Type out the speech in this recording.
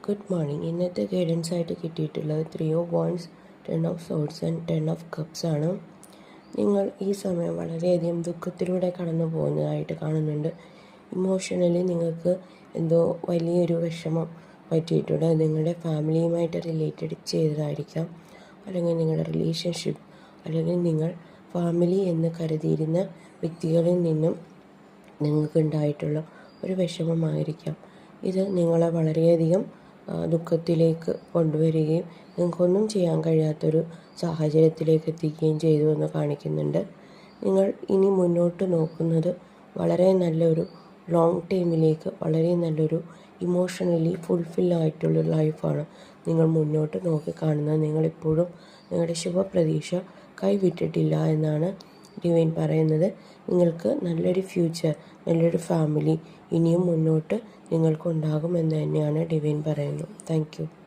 Good morning. ഇന്നത്തെ guidance ആയിട്ട് കിട്ടിയിട്ടുള്ളത് 3 of wands, 10 of swords and 10 of cups ആണ്. നിങ്ങൾ ഈ സമയം വളരെയധികം ദുഃഖത്തിലൂടെ കടന്നു പോകുന്നതായിട്ട് കാണുന്നുണ്ട്. ഇമോഷണലി നിങ്ങൾക്ക് എന്തോ വലിയൊരു വിഷമം പറ്റിയിട്ടുണ്ട്. നിങ്ങളുടെ ഫാമിലിയുമായിട്ട് റിലേറ്റഡ് ചെയ്തതായിരിക്കാം, അല്ലെങ്കിൽ നിങ്ങളുടെ റിലേഷൻഷിപ്പ്, അല്ലെങ്കിൽ നിങ്ങൾ ഫാമിലി എന്ന് കരുതിയിരുന്ന വ്യക്തികളിൽ നിന്നും നിങ്ങൾക്കുണ്ടായിട്ടുള്ള ഒരു വിഷമമായിരിക്കാം. ഇത് നിങ്ങളെ വളരെയധികം ദുഃഖത്തിലേക്ക് കൊണ്ടുവരികയും നിങ്ങൾക്കൊന്നും ചെയ്യാൻ കഴിയാത്തൊരു സാഹചര്യത്തിലേക്ക് എത്തിക്കുകയും ചെയ്തു എന്ന് കാണിക്കുന്നുണ്ട്. നിങ്ങൾ ഇനി മുന്നോട്ട് നോക്കുന്നത് വളരെ നല്ലൊരു ലോങ് ടൈമിലേക്ക്, വളരെ നല്ലൊരു ഇമോഷണലി ഫുൾഫില്ലായിട്ടുള്ളൊരു ലൈഫാണ് നിങ്ങൾ മുന്നോട്ട് നോക്കി കാണുന്നത്. നിങ്ങളിപ്പോഴും നിങ്ങളുടെ ശുഭപ്രതീക്ഷ കൈവിട്ടിട്ടില്ല എന്നാണ് ഡിവൈൻ പറയുന്നത്. നിങ്ങൾക്ക് നല്ലൊരു ഫ്യൂച്ചർ, നല്ലൊരു ഫാമിലി ഇനിയും മുന്നോട്ട് നിങ്ങൾക്കുണ്ടാകുമെന്ന് തന്നെയാണ് ഡിവൈൻ പറയുന്നത്. Thank you.